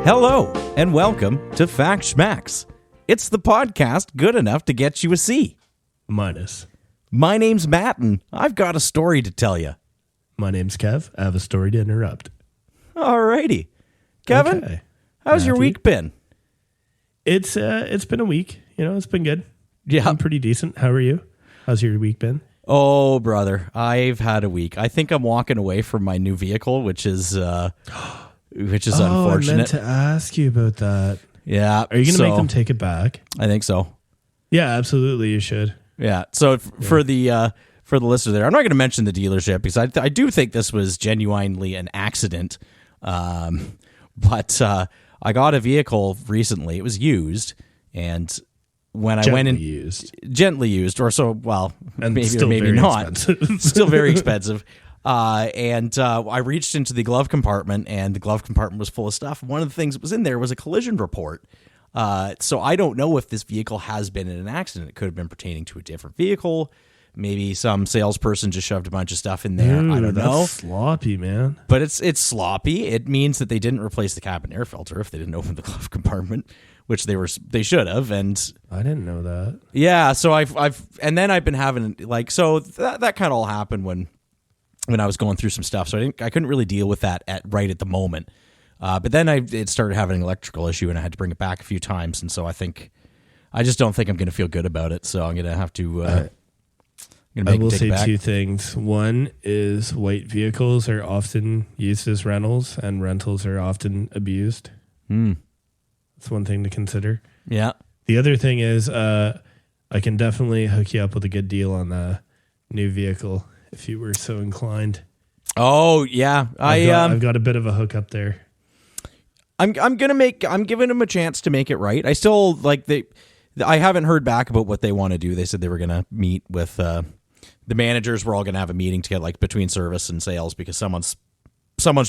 Hello, and welcome to Fact Schmacks. It's the podcast good enough to get you a C. Minus. My name's Matt, and I've got a story to tell you. My name's Kev. I have a story to interrupt. Alrighty. Kevin, Okay. how's your Matthew? week been? It's been a week. You know, it's been good. Yeah. I'm pretty decent. How are you? How's your week been? Oh, brother, I've had a week. I think I'm walking away from my new vehicle, which is unfortunate. I meant to ask you about that. Yeah. Are you going to make them take it back? I think so. Yeah, absolutely. You should. Yeah. So for the listener there, I'm not going to mention the dealership because I do think this was genuinely an accident. But I got a vehicle recently. It was used, and when I went in, gently used, or so. Well, and maybe still or maybe very not. expensive. Still very expensive. And I reached into the glove compartment, and the glove compartment was full of stuff. One of the things that was in there was a collision report. So I don't know if this vehicle has been in an accident. It could have been pertaining to a different vehicle. Maybe some salesperson just shoved a bunch of stuff in there. Dude, I don't know. That's sloppy, man. But it's sloppy. It means that they didn't replace the cabin air filter if they didn't open the glove compartment, which they should have. And I didn't know that. yeah, so I've been having that kind of all happened when I was going through some stuff. So I couldn't really deal with that right at the moment. But then it started having an electrical issue, and I had to bring it back a few times. And so I just don't think I'm going to feel good about it. So I'm going to have to. I will say two things. One is white vehicles are often used as rentals, and rentals are often abused. That's one thing to consider. Yeah. The other thing is I can definitely hook you up with a good deal on the new vehicle if you were so inclined. Oh yeah, I've got a bit of a hook up there. I'm giving them a chance to make it right. I still I haven't heard back about what they want to do. They said they were going to meet with the managers. We're all going to have a meeting to get between service and sales because someone's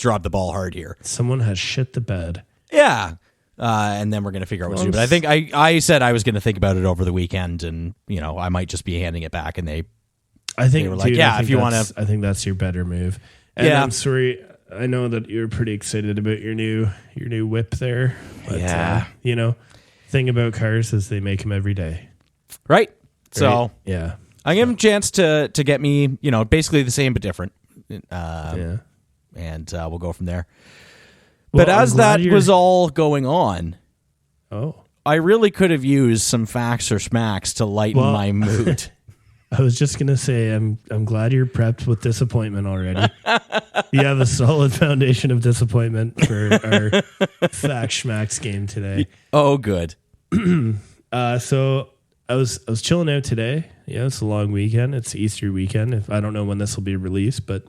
dropped the ball hard here. Someone has shit the bed. Yeah. And then we're going to figure out what to do. But I think I said I was going to think about it over the weekend, and I might just be handing it back. And they were like, yeah, if you want to. I think that's your better move. And yeah. I'm sorry. I know that you're pretty excited about your new whip there. But, yeah. Thing about cars is they make them every day. Right. So yeah, I give them a chance to get me, basically the same but different. Yeah. And we'll go from there. Well, but as that was all going on, I really could have used some facts or smacks to lighten my mood. I was just gonna say, I'm glad you're prepped with disappointment already. You have a solid foundation of disappointment for our Fact Schmacks game today. Oh, good. So I was chilling out today. Yeah, it's a long weekend. It's Easter weekend. I don't know when this will be released, but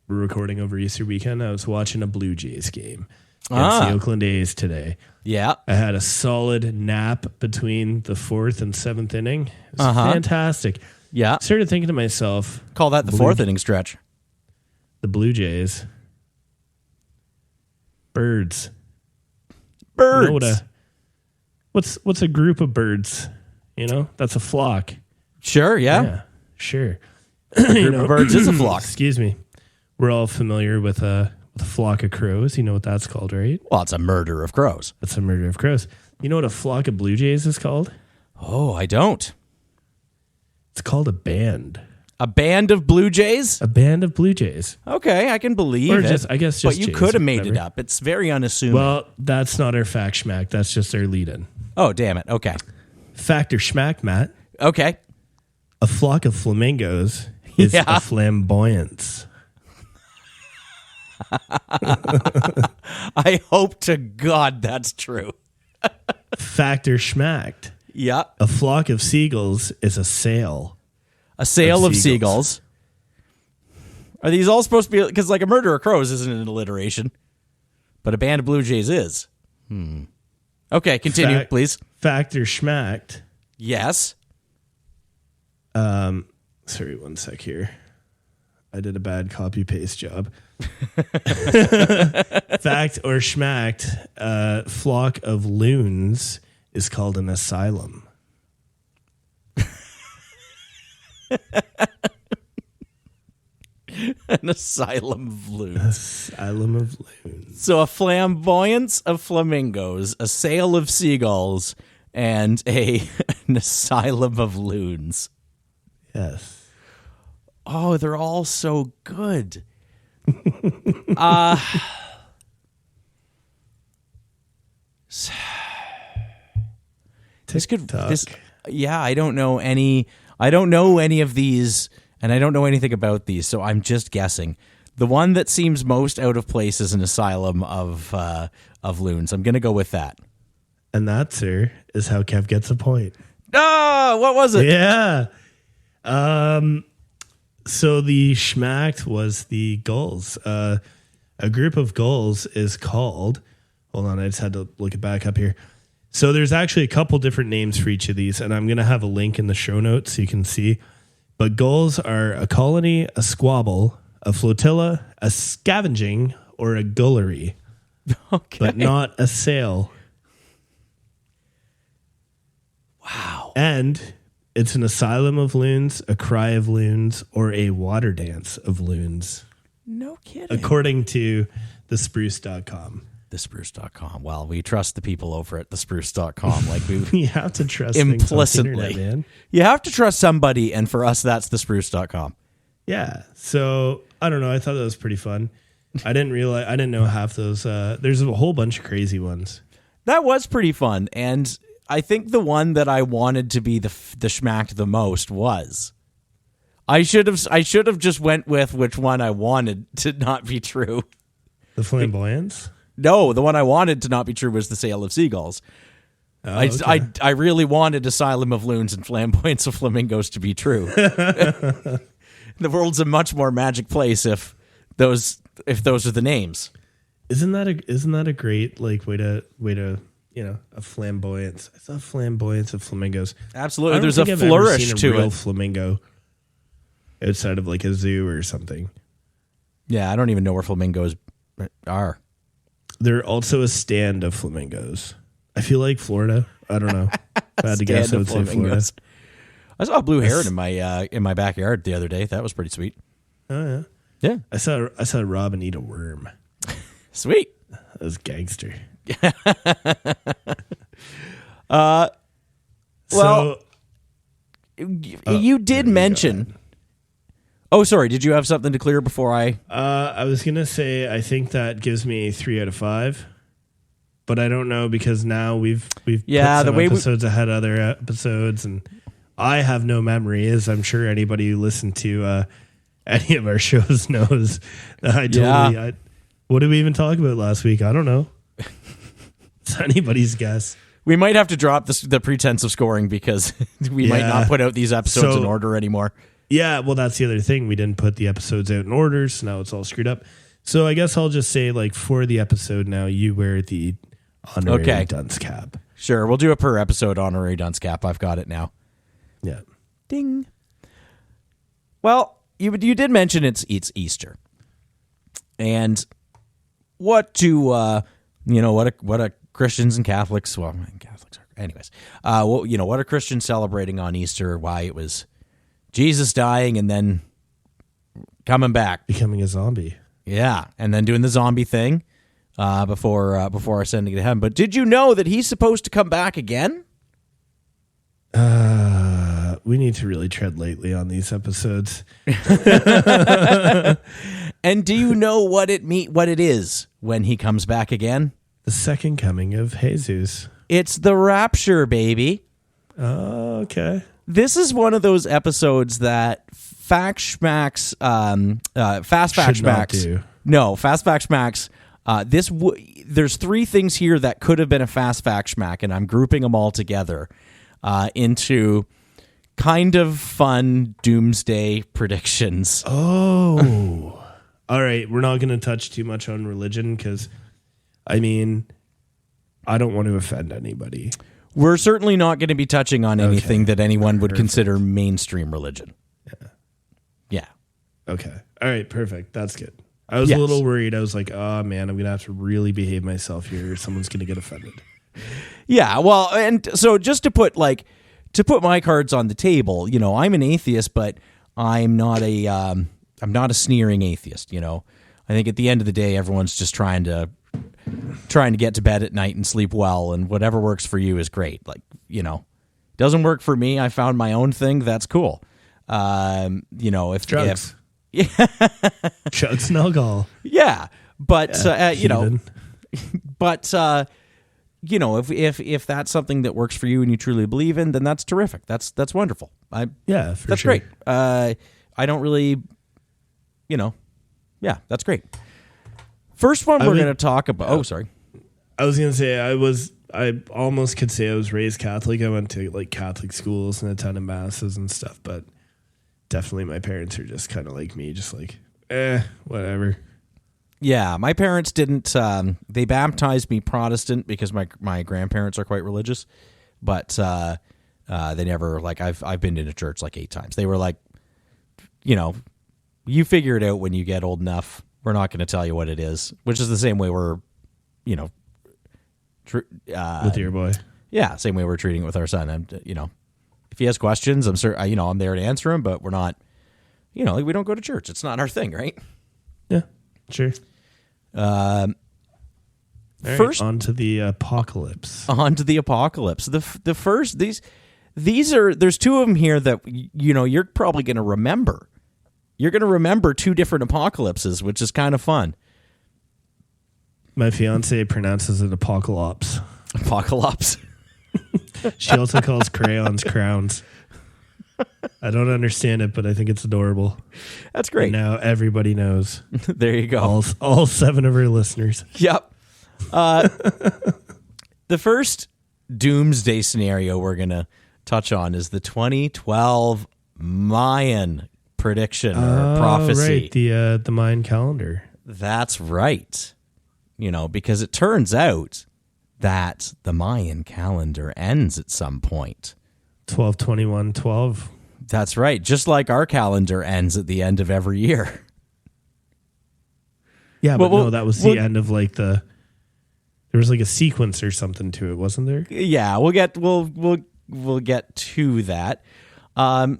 we're recording over Easter weekend. I was watching a Blue Jays game against the Oakland A's today. Yeah. I had a solid nap between the 4th and 7th inning. It was fantastic. Yeah. Started thinking to myself, call that the 4th inning stretch. The Blue Jays. Birds. Birds. You know what's a group of birds? That's a flock. Sure, yeah. Sure. A group of birds is a flock. Excuse me. We're all familiar with a flock of crows. You know what that's called, right? Well, it's a murder of crows. That's a murder of crows. You know what a flock of Blue Jays is called? Oh, I don't. It's called a band. A band of Blue Jays? A band of Blue Jays. Okay, I can believe or it. Just, I guess just but you Jays, could have made whatever. it up. It's very unassuming. Well, that's not our fact schmack. That's just our lead-in. Oh, damn it. Okay. Fact or schmack, Matt. Okay. A flock of flamingos is a flamboyance. I hope to God that's true. Fact or schmacked. Yeah. A flock of seagulls is a sail. A sail of seagulls. Are these all supposed to be... Because a murder of crows isn't an alliteration. But a band of Blue Jays is. Okay, continue, please. Fact or schmacked. Yes. Sorry, one sec here. I did a bad copy-paste job. Fact or schmacked, a flock of loons is called an asylum. An asylum of loons. Asylum of loons. So a flamboyance of flamingos, a sail of seagulls, and an asylum of loons. Yes. Oh, they're all so good. Yeah, I don't know any of these, and I don't know anything about these, so I'm just guessing. The one that seems most out of place is an asylum of loons. I'm going to go with that. And that, sir, is how Kev gets a point. Oh, what was it? Yeah. So the schmacked was the gulls. A group of gulls is called, hold on, I just had to look it back up here. So there's actually a couple different names for each of these, and I'm going to have a link in the show notes so you can see. But gulls are a colony, a squabble, a flotilla, a scavenging, or a gullery. Okay. But not a sail. Wow. And it's an asylum of loons, a cry of loons, or a water dance of loons. No kidding. According to thespruce.com. Thespruce.com. Well, we trust the people over at thespruce.com. Like we You have to trust implicitly. things on the internet, man. You have to trust somebody, and for us, that's thespruce.com. Yeah. So I don't know. I thought that was pretty fun. I didn't know half those. There's a whole bunch of crazy ones. That was pretty fun, and I think the one that I wanted to be the schmacked the most was. I should have just went with which one I wanted to not be true. The flamboyance? No, the one I wanted to not be true was the Sail of Seagulls. Oh, okay. I really wanted Asylum of Loons and Flamboyance of Flamingos to be true. The world's a much more magic place if those are the names. Isn't that a great like way to a flamboyance? I thought flamboyance of flamingos. Absolutely, there's a flourish to real it. Flamingo outside of like a zoo or something. Yeah, I don't even know where flamingos are. They're also a stand of flamingos. I feel like Florida. I don't know. If I had to guess, I would say Florida. I saw a blue heron in my backyard the other day. That was pretty sweet. Oh Yeah. yeah. I saw Robin eat a worm. Sweet. That was gangster. Well, you did mention. Oh, sorry. Did you have something to clear before I? I was gonna say I think that gives me 3 out of 5, but I don't know because now we've put some episodes ahead of other episodes, and I have no memory, as I'm sure anybody who listened to any of our shows knows. What did we even talk about last week? I don't know. It's anybody's guess. We might have to drop the pretense of scoring because we might not put out these episodes in order anymore. Yeah, well, that's the other thing. We didn't put the episodes out in order, so now it's all screwed up. So I guess I'll just say, like, for the episode now, you wear the honorary dunce cap. Sure, we'll do a per episode honorary dunce cap. I've got it now. Yeah. Ding. Well, you did mention it's Easter, and what Christians and Catholics. Well, Catholics are, anyways. What are Christians celebrating on Easter? Why it was Jesus dying and then coming back, becoming a zombie. Yeah, and then doing the zombie thing before ascending to heaven. But did you know that he's supposed to come back again? We need to really tread lightly on these episodes. And do you know what it is when he comes back again? The second coming of Jesus. It's the rapture, baby. Oh, okay. This is one of those episodes that Fast Fact Schmacks. No, Fast Fact Schmacks. There's 3 things here that could have been a Fast Fact Schmack, and I'm grouping them all together into kind of fun doomsday predictions. Oh. All right. We're not going to touch too much on religion because, I mean, I don't want to offend anybody. We're certainly not going to be touching on anything that anyone would consider mainstream religion. Yeah. Okay. All right. Perfect. That's good. I was a little worried. I was like, oh, man, I'm going to have to really behave myself here or someone's going to get offended. Yeah. Well, and so just to put my cards on the table, I'm an atheist, but I'm not a not a sneering atheist. I think at the end of the day, everyone's just trying to get to bed at night and sleep well, and whatever works for you is great. Doesn't work for me. I found my own thing. That's cool. If drugs, drugs and alcohol. Yeah, but heathen. but if that's something that works for you and you truly believe in, then that's terrific. That's wonderful. That's sure. Great. I don't really, that's great. First one we're going to talk about. Oh, sorry. I was going to say I almost could say I was raised Catholic. I went to like Catholic schools and attended masses and stuff, but definitely my parents are just kind of like me, just like, whatever. Yeah, my parents didn't. They baptized me Protestant because my grandparents are quite religious, but they never I've been in a church like 8 times. They were like, you figure it out when you get old enough. We're not going to tell you what it is, which is the same way we're, with your boy. Yeah, same way we're treating it with our son. And if he has questions, I'm sure I'm there to answer him, but we're not, we don't go to church. It's not our thing, right? Yeah, sure. First, on to the apocalypse. The first these are there's 2 of them here that you're probably going to remember. You're going to remember 2 different apocalypses, which is kind of fun. My fiance pronounces it apocalypse. Apocalypse. She also calls crayons crowns. I don't understand it, but I think it's adorable. That's great. And now everybody knows. There you go. All 7 of her listeners. Yep. The first doomsday scenario we're going to touch on is the 2012 Mayan prediction or prophecy. Right, the Mayan calendar. That's right. Because it turns out that the Mayan calendar ends at some point. 12/21/12. That's right. Just like our calendar ends at the end of every year. Yeah, but no, that was the end of there was like a sequence or something to it, wasn't there? Yeah, we'll get to that.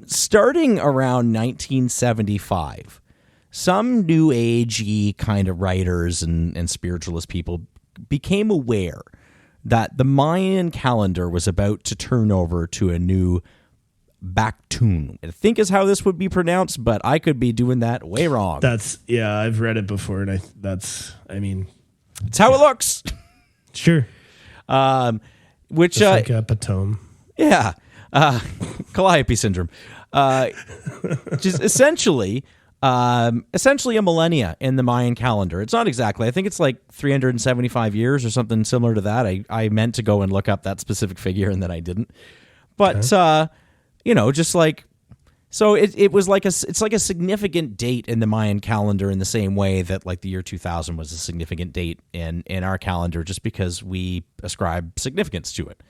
Starting around 1975, some New Agey kind of writers and spiritualist people became aware that the Mayan calendar was about to turn over to a new Baktun. I think is how this would be pronounced, but I could be doing that way wrong. I've read it before, and it's how it looks. Sure. Which just like a Patome. Yeah. Calliope syndrome. Just essentially a millennia in the Mayan calendar. It's not exactly. I think it's like 375 years or something similar to that. I meant to go and look up that specific figure and then I didn't. But just like so it's like a significant date in the Mayan calendar in the same way that like the year 2000 was a significant date in our calendar just because we ascribe significance to it.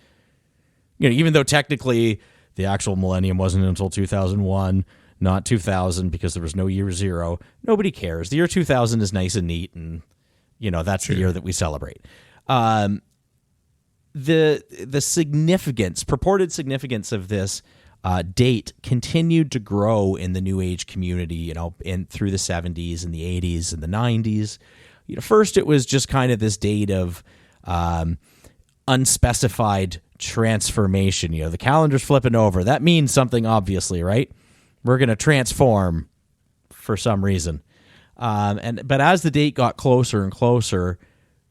Even though technically the actual millennium wasn't until 2001, not 2000 because there was no year 0. Nobody cares. The year 2000 is nice and neat, and that's the year that we celebrate. The purported significance of this date continued to grow in the New Age community, through the 70s and the 80s and the 90s. First, it was just kind of this date of unspecified transformation. The calendar's flipping over. That means something, obviously, right? We're going to transform for some reason. But as the date got closer and closer,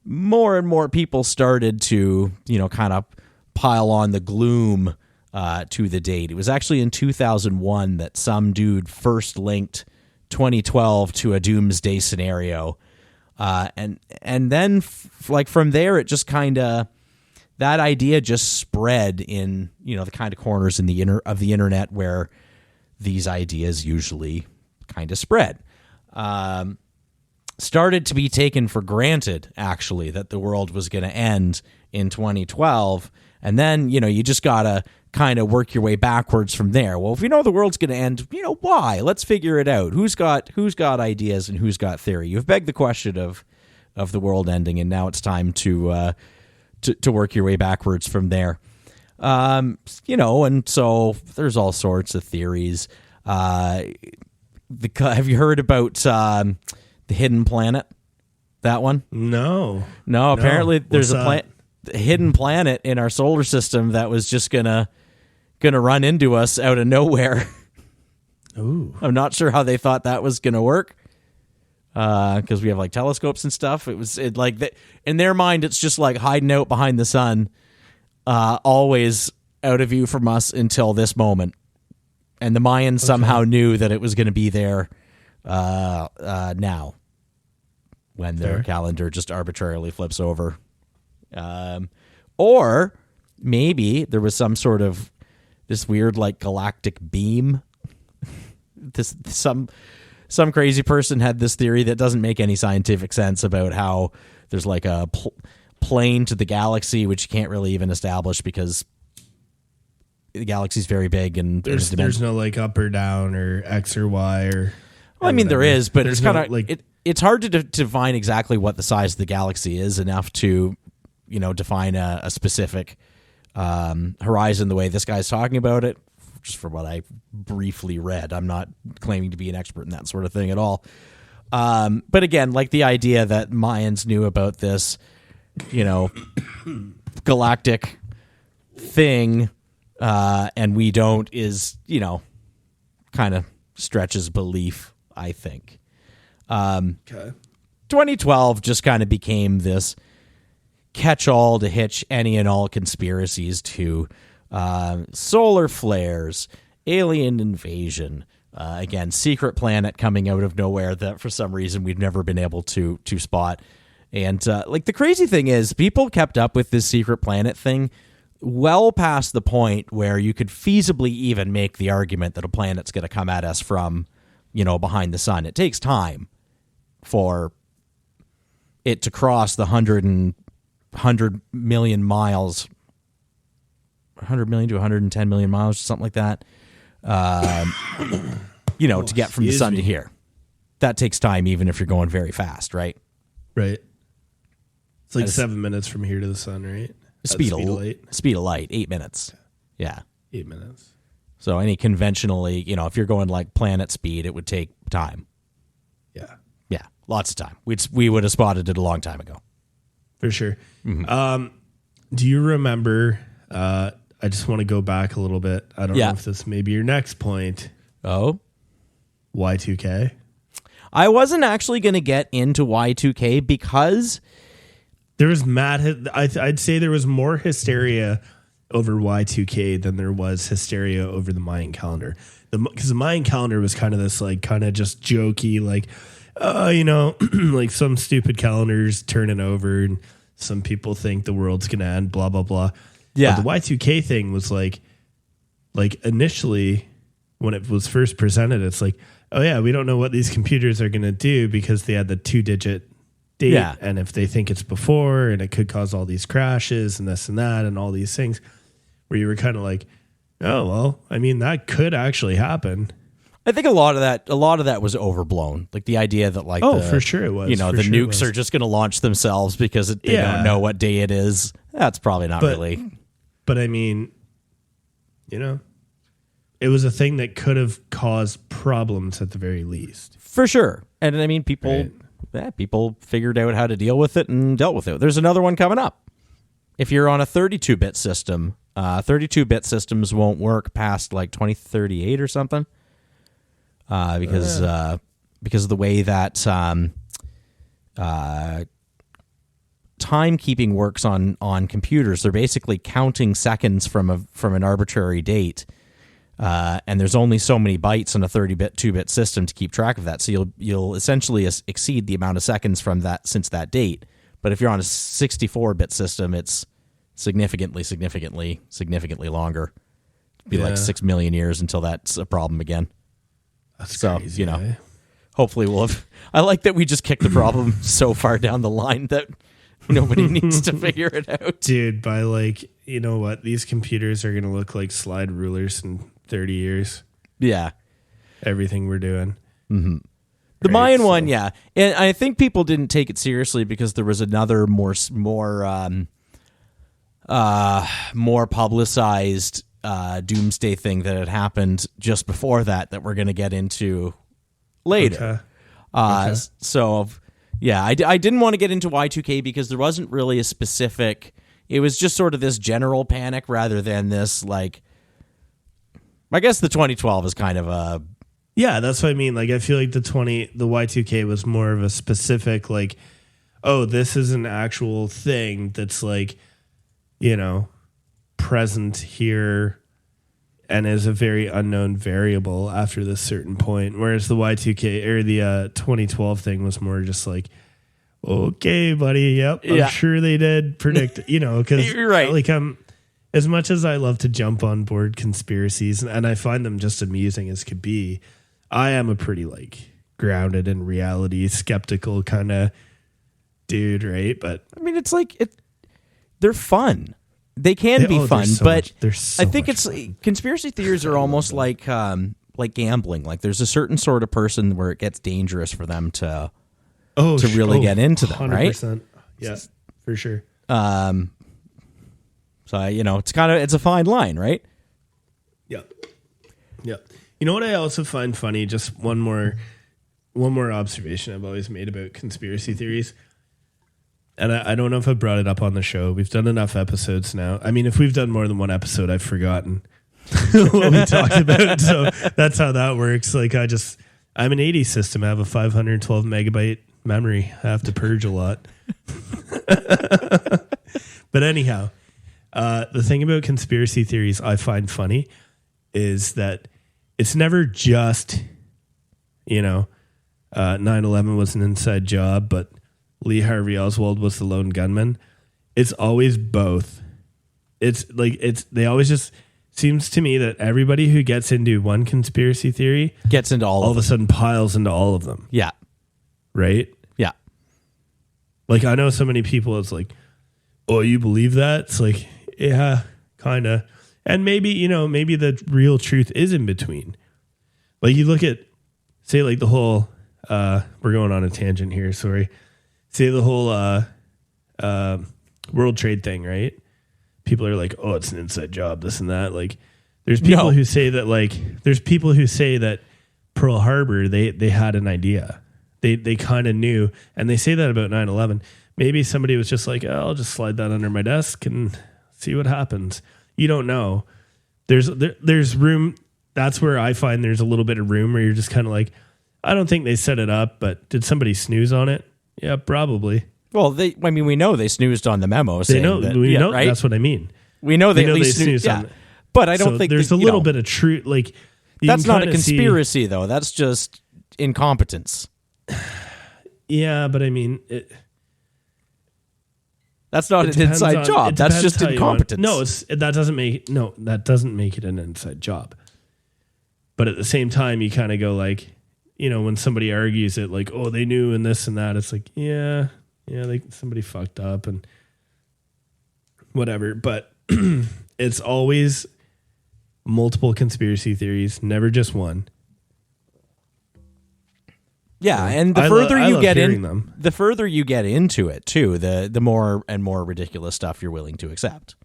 more and more people started to, kind of pile on the gloom to the date. It was actually in 2001 that some dude first linked 2012 to a doomsday scenario. And then from there, it just kind of, that idea just spread in, the kind of corners in the internet where these ideas usually kind of spread. Started to be taken for granted, actually, that the world was going to end in 2012. And then, you just got to kind of work your way backwards from there. Well, if you know the world's going to end, why? Let's figure it out. Who's got ideas and who's got theory? You've begged the question of the world ending, and now it's time to work your way backwards from there. And so there's all sorts of theories. Have you heard about the hidden planet? That one? No. Apparently there's What's a hidden planet in our solar system that was just gonna run into us out of nowhere. Ooh. I'm not sure how they thought that was gonna work. Because we have like telescopes and stuff. In their mind, it's just like hiding out behind the sun, always out of view from us until this moment. And the Mayans somehow knew that it was going to be there now, when their calendar just arbitrarily flips over. Or maybe there was some sort of this weird like galactic beam. Some crazy person had this theory that doesn't make any scientific sense about how there's like a plane to the galaxy, which you can't really even establish because the galaxy's very big and there's no like up or down or X or Y or. Well, I mean, there is, but it's kind of like it's hard to define exactly what the size of the galaxy is enough to, define a specific horizon the way this guy's talking about it. Just from what I briefly read, I'm not claiming to be an expert in that sort of thing at all. But again, like the idea that Mayans knew about this, galactic thing, and we don't is, kind of stretches belief, I think. 2012 just kind of became this catch-all to hitch any and all conspiracies to solar flares, alien invasion, again, secret planet coming out of nowhere that for some reason we've never been able to spot. And the crazy thing is people kept up with this secret planet thing well past the point where you could feasibly even make the argument that a planet's going to come at us from, behind the sun. It takes time for it to cross the 100 million miles, 100 million to 110 million miles, something like that, to get from the sun to here. That takes time, even if you're going very fast, right? Right. It's like 7 minutes from here to the sun, right? Speed of light, 8 minutes. Yeah. 8 minutes. So any conventionally, if you're going like planet speed, it would take time. Yeah. Yeah, lots of time. We would have spotted it a long time ago. For sure. Mm-hmm. Do you remember, I just want to go back a little bit. I don't know if this may be your next point. Oh? Y2K? I wasn't actually going to get into Y2K because there was I'd say there was more hysteria over Y2K than there was hysteria over the Mayan calendar. Because the Mayan calendar was kind of this like kind of just jokey, like, like some stupid calendars turning over and some people think the world's going to end, blah, blah, blah. Yeah. But the Y2K thing was like initially when it was first presented, it's like, oh yeah, we don't know what these computers are going to do because they had the 2-digit date. Yeah. And if they think it's before and it could cause all these crashes and this and that and all these things where you were kind of like, oh, well, I mean, that could actually happen. I think a lot of that was overblown. Like the idea that for sure it was. The nukes are just going to launch themselves because they don't know what day it is. That's probably not really. But I mean, it was a thing that could have caused problems at the very least. For sure. And I mean, people figured out how to deal with it and dealt with it. There's another one coming up. If you're on a 32-bit system, 32-bit systems won't work past like 2038 or something. Because of the way that timekeeping works on computers. They're basically counting seconds from an arbitrary date, and there's only so many bytes in a 2-bit system to keep track of that. So you'll essentially exceed the amount of seconds from that since that date. But if you're on a 64-bit system, it's significantly longer. It'd be like 6 million years until that's a problem again. That's crazy, hopefully we'll have. I like that we just kicked the problem so far down the line that nobody needs to figure it out. Dude, by what? These computers are going to look like slide rulers in 30 years. Yeah. Everything we're doing. Mm-hmm. The Mayan one, yeah. And I think people didn't take it seriously because there was another more publicized doomsday thing that had happened just before that we're going to get into later. So, yeah, I didn't want to get into Y2K because there wasn't really a specific. It was just sort of this general panic rather than this, like, I guess the 2012 is kind of a. Yeah, that's what I mean. Like, I feel like the Y2K was more of a specific, like, oh, this is an actual thing that's like, you know, present here and is a very unknown variable after this certain point. Whereas the Y2K or the 2012 thing was more just like, okay, buddy, yep, I'm sure they did predict, you know, because you're right. Like, as much as I love to jump on board conspiracies and I find them just amusing as could be, I am a pretty like grounded in reality, skeptical kind of dude, right? But I mean, it's like they're fun. They can be fun, but I think it's conspiracy theories are almost like gambling. Like there's a certain sort of person where it gets dangerous for them to really get into them, 100%. Right? Yeah, for sure. So you know, it's a fine line, right? Yeah. Yeah. You know what I also find funny? Just one more observation I've always made about conspiracy theories. And I don't know if I brought it up on the show. We've done enough episodes now. I mean, if we've done more than one episode, I've forgotten what we talked about. So that's how that works. Like I'm an 80s system. I have a 512 megabyte memory. I have to purge a lot. But anyhow, the thing about conspiracy theories I find funny is that it's never just, 9/11 was an inside job, but Lee Harvey Oswald was the lone gunman. It's always both. They always just seems to me that everybody who gets into one conspiracy theory gets into all of a sudden piles into all of them. Yeah. Right? Yeah. Like I know so many people, it's like, oh, you believe that? It's like, yeah, kind of. And maybe the real truth is in between. Like you look at, say like the whole, we're going on a tangent here, sorry. Say the whole World Trade thing, right? People are like, oh, it's an inside job, this and that. Like there's people who say that Pearl Harbor, they had an idea. They kind of knew, and they say that about 9/11. Maybe somebody was just like, oh, I'll just slide that under my desk and see what happens. You don't know. There's room. That's where I find there's a little bit of room where you're just kind of like, I don't think they set it up, but did somebody snooze on it? Yeah, probably. Well, we know they snoozed on the memo. They know, right? That's what I mean. We know they at least snoozed on it. But I don't think there's a little bit of truth. Like that's not a conspiracy, though. That's just incompetence. Yeah, but I mean, that's not an inside job. That's just incompetence. That doesn't make it an inside job. But at the same time, you kind of go like, when somebody argues it, like, oh, they knew and this and that, it's like, yeah, somebody fucked up and whatever. But it's always multiple conspiracy theories, never just one. Yeah, and the further you get into it too, the more and more ridiculous stuff you're willing to accept.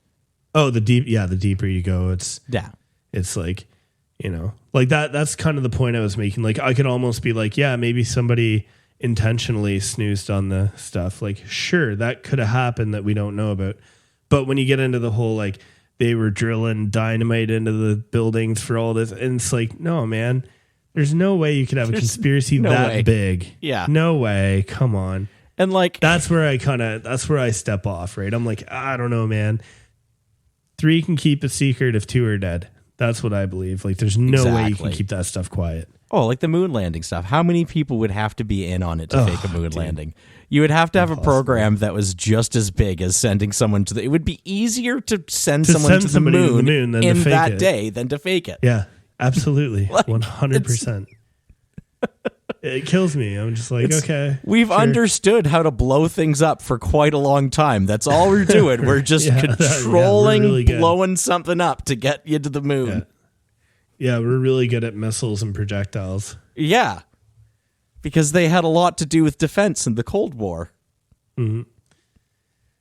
Oh, the deeper you go, it's like, like that's kind of the point I was making. Like I could almost be like, yeah, maybe somebody intentionally snoozed on the stuff. Like, sure, that could have happened that we don't know about. But when you get into the whole, like, they were drilling dynamite into the buildings for all this, and it's like, no, man, there's no way you could have a conspiracy that big. Yeah. No way. Come on. And like, that's where I step off, right? I'm like, I don't know, man. 3 can keep a secret if 2 are dead. That's what I believe. Like, there's no way you can keep that stuff quiet. Oh, like the moon landing stuff. How many people would have to be in on it to fake a moon landing? You would have to have a program that was just as big as sending someone to the... It would be easier to send someone to the moon than in that day than to fake it. Yeah, absolutely. 100%. It kills me. I'm just like, okay. We've understood how to blow things up for quite a long time. That's all we're doing. We're just controlling, we're really blowing something up to get you to the moon. Yeah, we're really good at missiles and projectiles. Yeah, because they had a lot to do with defense in the Cold War. Mm-hmm.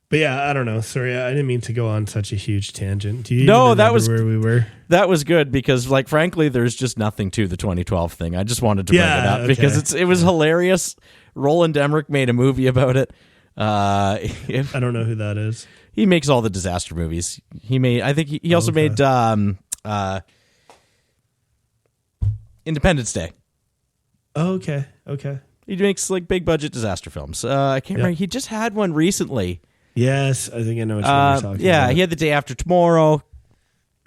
But yeah, I don't know. Sorry, I didn't mean to go on such a huge tangent. Do you No, even that remember was where we were? That was good because, like, frankly, there's just nothing to the 2012 thing. I just wanted to bring it up because it was hilarious. Roland Emmerich made a movie about it. I don't know who that is. He makes all the disaster movies. I think he also made Independence Day. Oh, okay. He makes like big budget disaster films. I can't remember. He just had one recently. Yes, I think I know what you're talking about. Yeah, he had The Day After Tomorrow.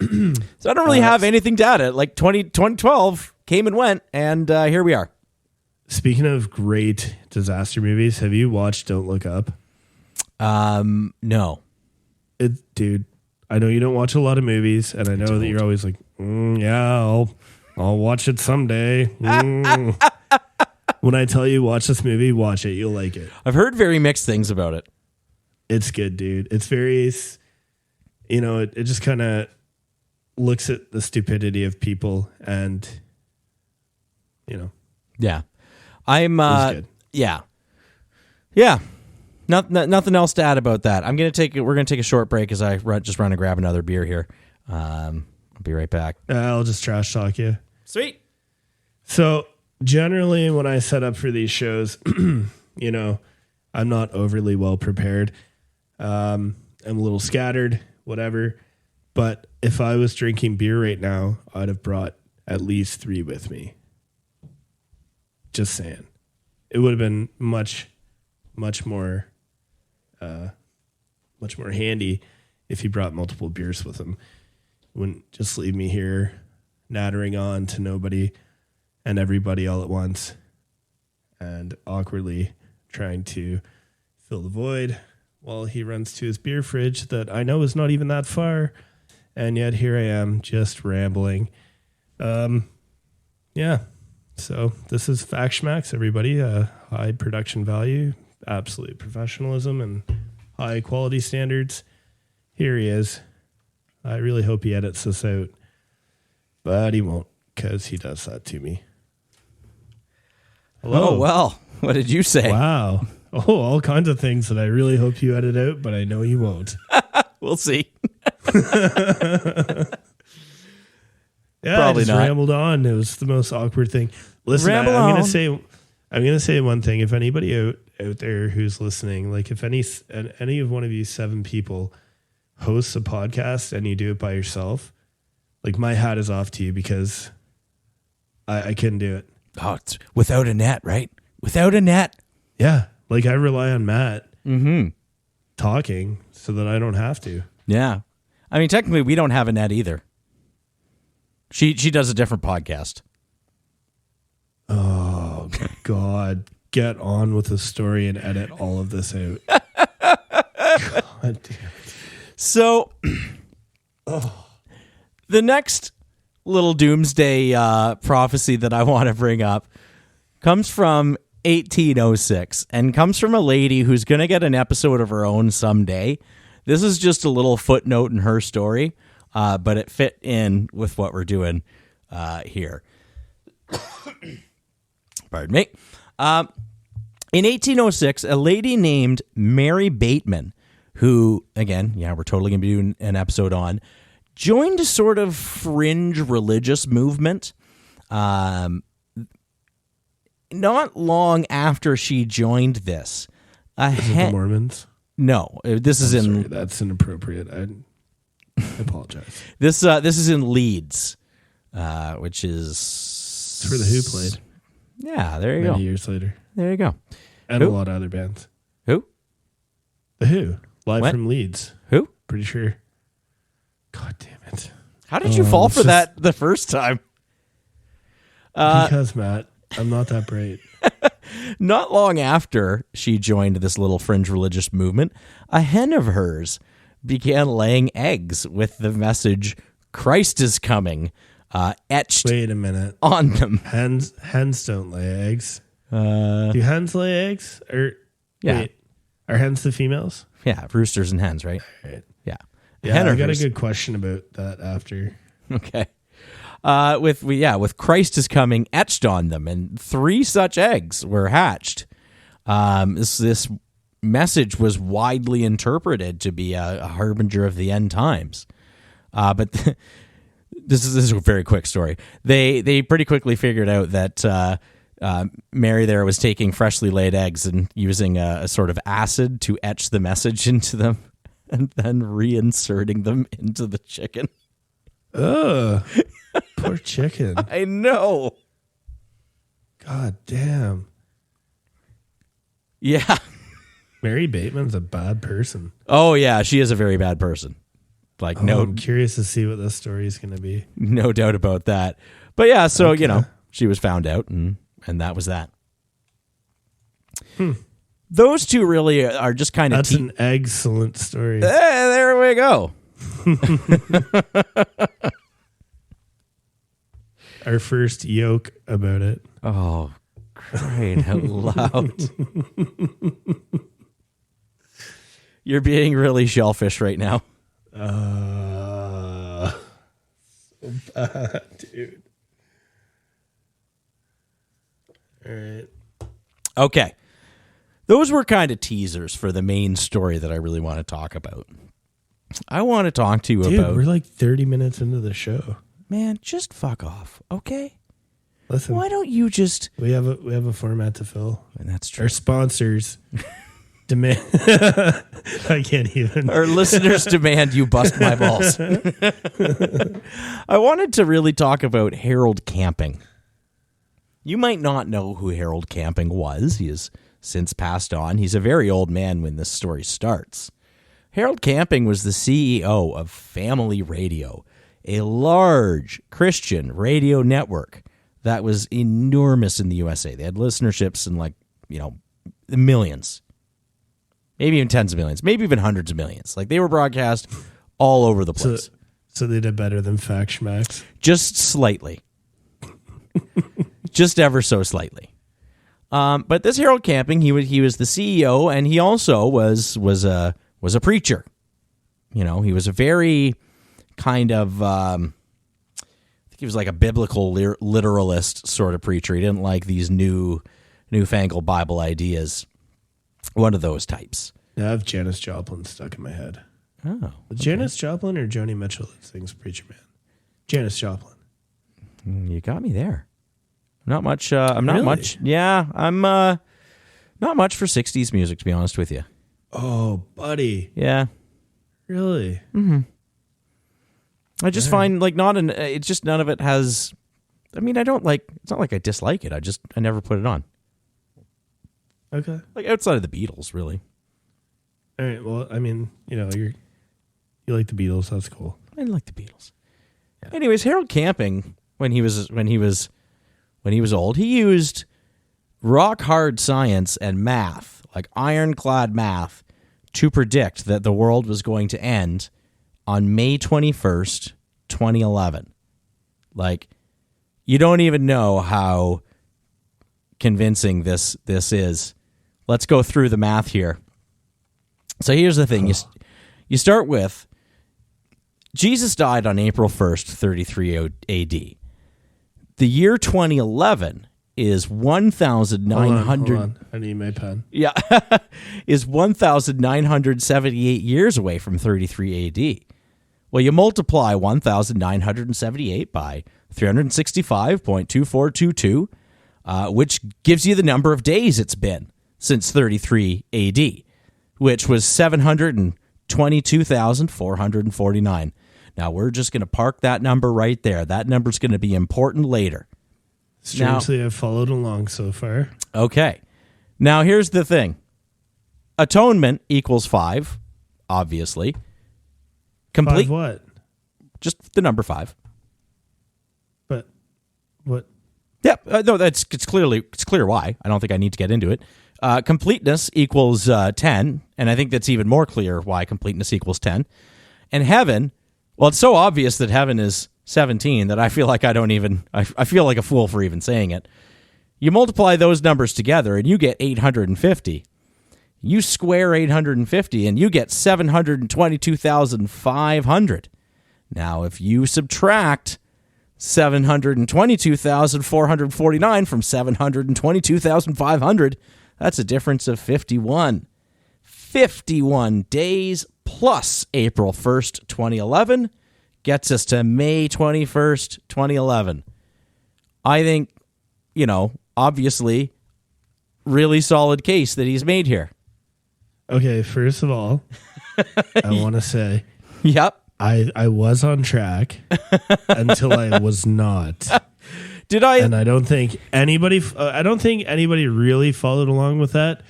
So I don't really have anything to add. Like 2012 came and went, and here we are. Speaking of great disaster movies, have you watched Don't Look Up? No. Dude, I know you don't watch a lot of movies, and I know that you're always like, yeah, I'll watch it someday. When I tell you watch this movie, watch it. You'll like it. I've heard very mixed things about it. It's good, dude. It's very, it just kind of looks at the stupidity of people and, Yeah. I'm, good. Yeah. Yeah. Nothing else to add about that. We're going to take a short break as I just run and grab another beer here. I'll be right back. I'll just trash talk you. Sweet. So generally when I set up for these shows, I'm not overly well prepared. I'm a little scattered, whatever. But if I was drinking beer right now, I'd have brought at least 3 with me. Just saying. It would have been much more handy if he brought multiple beers with him. Wouldn't just leave me here nattering on to nobody and everybody all at once and awkwardly trying to fill the void while he runs to his beer fridge that I know is not even that far. And yet here I am just rambling. Yeah. So this is Fact Schmacks, everybody. High production value, absolute professionalism, and high quality standards. Here he is. I really hope he edits this out, but he won't because he does that to me. Hello. Oh, well, what did you say? Wow. Oh, all kinds of things that I really hope you edit out, but I know you won't. We'll see. Yeah, Probably I just not. rambled on. It was the most awkward thing. Listen, I'm gonna say one thing. If anybody out there who's listening, like if any of one of you 7 people hosts a podcast and you do it by yourself, like my hat is off to you because I couldn't do it. Oh, it's without a net, right? Without a net. Yeah, like I rely on Matt talking so that I don't have to. Yeah. I mean, technically, we don't have a net either. She does a different podcast. Oh, God. Get on with the story and edit all of this out. God damn. So, the next little doomsday prophecy that I want to bring up comes from 1806 and comes from a lady who's going to get an episode of her own someday. This is just a little footnote in her story, but it fit in with what we're doing here. Pardon me. In 1806, a lady named Mary Bateman, who, again, we're totally going to be doing an episode on, joined a sort of fringe religious movement. Not long after she joined this. The Mormons? No, this is in... Sorry, that's inappropriate. I apologize. This is in Leeds, which is... It's where The Who played. Yeah, there you go. Many years later. There you go. And Who? a lot of other bands. Who? The Who. Live What? from Leeds. Who? Pretty sure. God damn it. How did you fall for that the first time? Because, Matt, I'm not that bright. Not long after she joined this little fringe religious movement, a hen of hers began laying eggs with the message, "Christ is coming," etched Wait a minute. on them. Hens don't lay eggs. Do hens lay eggs? Yeah. Wait, are hens the females? Yeah, roosters and hens, right? Right. Yeah. Yeah, Hen I of got hers. a good question about that after. Okay. With Christ is coming etched on them, and 3 such eggs were hatched. This message was widely interpreted to be a harbinger of the end times. But this is a very quick story. They pretty quickly figured out that Mary there was taking freshly laid eggs and using a sort of acid to etch the message into them and then reinserting them into the chicken. Ugh. Poor chicken. I know. God damn. Yeah. Mary Bateman's a bad person. Oh, yeah. She is a very bad person. Like, I'm curious to see what this story is going to be. No doubt about that. But yeah, so, she was found out and that was that. Those two really are just kind of... That's an excellent story. There we go. Our first yoke about it. Oh, crying out loud. You're being really shellfish right now. So bad, dude. All right. Okay. Those were kind of teasers for the main story that I really want to talk about. I want to talk to you about... We're like 30 minutes into the show. Man, just fuck off, okay? Listen, why don't you just... We have a format to fill. And that's true. Our sponsors demand... I can't even. Our listeners demand you bust my balls. I wanted to really talk about Harold Camping. You might not know who Harold Camping was. He has since passed on. He's a very old man when this story starts. Harold Camping was the CEO of Family Radio, a large Christian radio network that was enormous in the USA. They had listenerships in millions, maybe even tens of millions, maybe even hundreds of millions. Like, they were broadcast all over the place. So they did better than Fact Schmacks? Just slightly. Just ever so slightly. But this Harold Camping, he was the CEO, and he also was a preacher. He was a very kind of I think he was like a biblical literalist sort of preacher. He didn't like these newfangled Bible ideas. One of those types. Yeah, I have Janis Joplin stuck in my head. Oh, okay. Janis Joplin or Joni Mitchell that sings Preacher Man? Janis Joplin. You got me there. Not much. I'm not Really? much. Yeah, I'm not much for 60s music, to be honest with you. Oh, buddy. Yeah. Really? Mm-hmm. I just find it's just none of it has. I mean, I don't like. It's not like I dislike it. I never put it on. Okay. Like, outside of the Beatles, really. All right. Well, I mean, you like the Beatles. That's cool. I like the Beatles. Yeah. Anyways, Harold Camping, when he was old, he used rock hard science and math, like ironclad math, to predict that the world was going to end on May 21st, 2011. Like, you don't even know how convincing this is. Let's go through the math here. So here's the thing. You start with Jesus died on April 1st, 33 AD. The year 2011 is 1,900. Hold on. I need my pen. Yeah, is 1,978 years away from 33 AD. Well, you multiply 1,978 by 365.2422, which gives you the number of days it's been since 33 AD, which was 722,449. Now, we're just going to park that number right there. That number's going to be important later. Strangely, I've followed along so far. Okay. Now, here's the thing. Atonement equals 5, obviously. Complete 5 what? Just the number 5. But what? Yeah, no, it's clear why. I don't think I need to get into it. Completeness equals 10, and I think that's even more clear why completeness equals 10. And heaven, well, it's so obvious that heaven is 17 that I feel like I feel like a fool for even saying it. You multiply those numbers together and you get 850. You square 850 and you get 722,500. Now, if you subtract 722,449 from 722,500, that's a difference of 51. 51 days plus April 1st, 2011 gets us to May 21st, 2011. I think, obviously, really solid case that he's made here. Okay, first of all, I want to say, yep, I was on track until I was not. Did I? And I don't think anybody really followed along with that.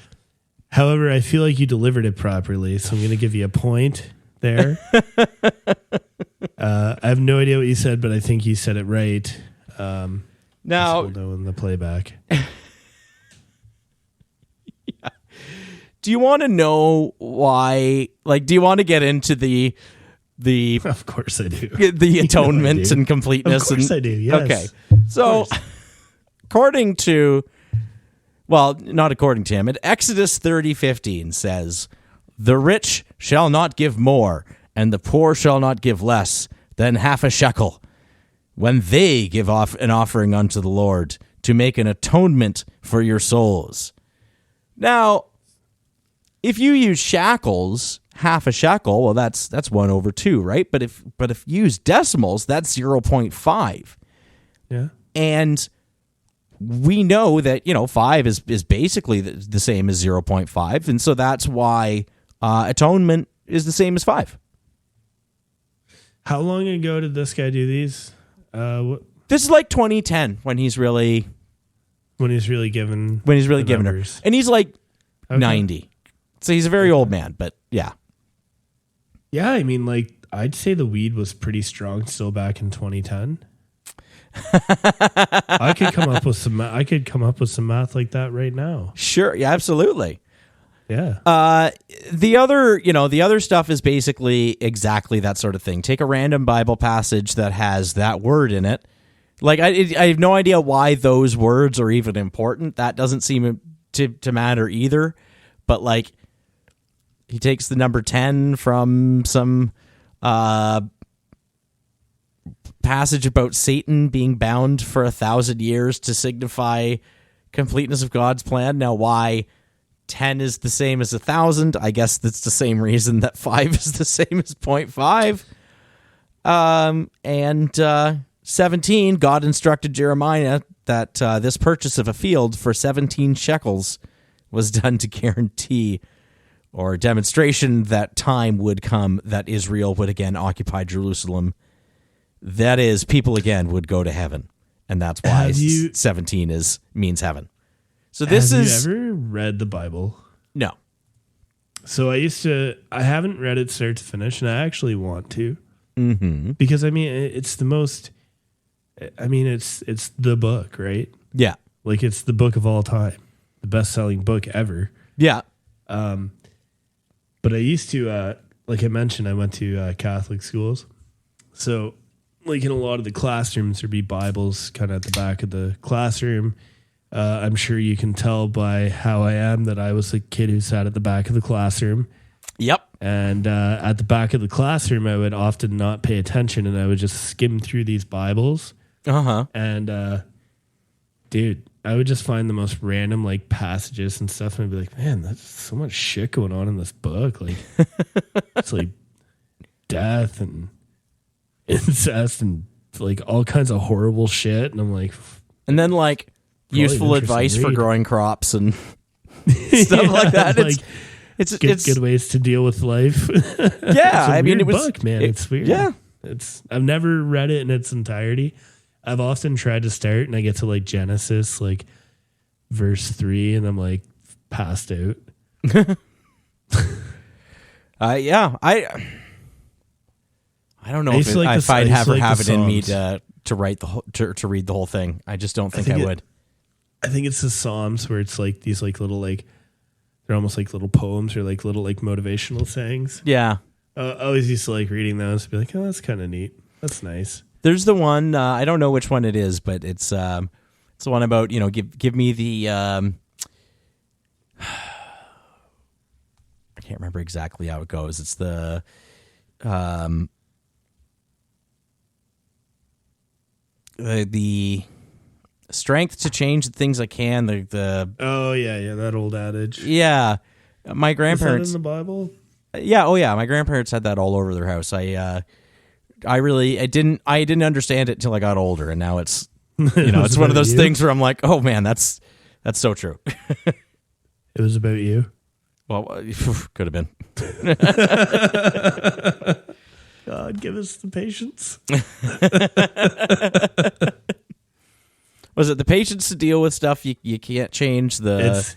However, I feel like you delivered it properly, so I'm going to give you a point there. I have no idea what you said, but I think you said it right. Now, we'll know in the playback. Yeah. Do you want to know why? Like, do you want to get into the? Of course I do. The atonement and completeness. Of course I do. Yes. Okay. So, according to, well, not according to him, Exodus 30:15 says, "The rich shall not give more, and the poor shall not give less than half a shekel, when they give off an offering unto the Lord to make an atonement for your souls." Now, if you use shekels, half a shekel, well, that's 1/2, right? But if you use decimals, that's 0.5. Yeah. And we know that, 5 is basically the same as 0.5. And so that's why atonement is the same as 5. How long ago did this guy do these? This is like 2010 when he's really given her. And he's like 90. So he's a very old man, but yeah. Yeah, I mean, like, I'd say the weed was pretty strong still back in 2010. I could come up with some math like that right now. Sure, yeah, absolutely. Yeah. The other stuff is basically exactly that sort of thing. Take a random Bible passage that has that word in it. Like, I have no idea why those words are even important. That doesn't seem to matter either. But, like, he takes the number 10 from some passage about Satan being bound for 1,000 years to signify completeness of God's plan. Now, why 10 is the same as 1,000? I guess that's the same reason that 5 is the same as 0.5. And 17, God instructed Jeremiah that this purchase of a field for 17 shekels was done to guarantee or demonstration that time would come that Israel would again occupy Jerusalem. That is, people again would go to heaven, and that's why 17 means heaven. So this Have you ever read the Bible? No. So I haven't read it start to finish, and I actually want to. Mm-hmm. Because, I mean, it's the most, I mean, it's the book, right? Yeah. Like, it's the book of all time, the best-selling book ever. Yeah. But I used to, like I mentioned, I went to Catholic schools. So, like, in a lot of the classrooms, there'd be Bibles kind of at the back of the classroom. I'm sure you can tell by how I am that I was a kid who sat at the back of the classroom. Yep. And at the back of the classroom, I would often not pay attention, and I would just skim through these Bibles. Uh-huh. And, dude, I would just find the most random, like, passages and stuff, and I'd be like, man, that's so much shit going on in this book. Like, it's like death and incest and, like, all kinds of horrible shit. And I'm like... And then, like, useful advice for growing crops and stuff like that. Like, it's good ways to deal with life. Yeah, I mean, it was book, man. It's weird. Yeah, I've never read it in its entirety. I've often tried to start, and I get to like Genesis, like verse 3, and I'm like passed out. Yeah, I don't know if I'd ever have it in me to write to read the whole thing. I just don't think I would. I think it's the Psalms where it's like these like little like they're almost like little poems or like little like motivational sayings. Yeah. I always used to like reading those, be like, oh, that's kind of neat. That's nice. There's the one I don't know which one it is, but it's the one about give me the I can't remember exactly how it goes. It's the strength to change the things I can. The oh yeah, that old adage. Yeah. My Is that grandparents. in the Bible? Yeah. Oh, yeah. My grandparents had that all over their house. I didn't understand it till I got older, and now it's, it's one of those things where I'm like, oh man, that's so true. It was about you. Well, could have been. God, give us the patience. Was it the patience to deal with stuff you can't change, the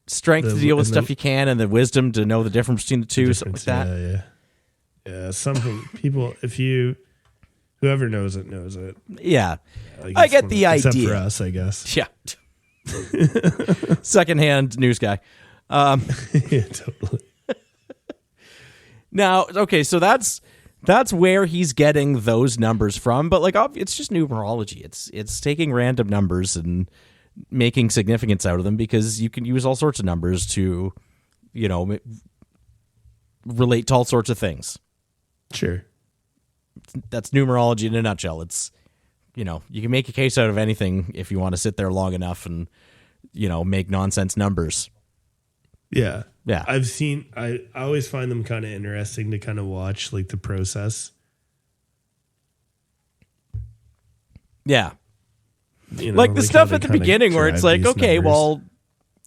strength to deal with stuff you can, and the wisdom to know the difference between the two, something like that? Yeah. Something people, whoever knows it knows it. Yeah, I get the idea. Except for us, I guess. Yeah. Secondhand news guy. Yeah, totally. Now, okay, so that's where he's getting those numbers from, but like it's just numerology. It's taking random numbers and making significance out of them, because you can use all sorts of numbers to, relate to all sorts of things. Sure. That's numerology in a nutshell. It's, you can make a case out of anything if you want to sit there long enough and, make nonsense numbers. Yeah. Yeah. I always find them kind of interesting to kind of watch, like, the process. Yeah. Like the stuff at the beginning where it's like, okay, numbers. Well,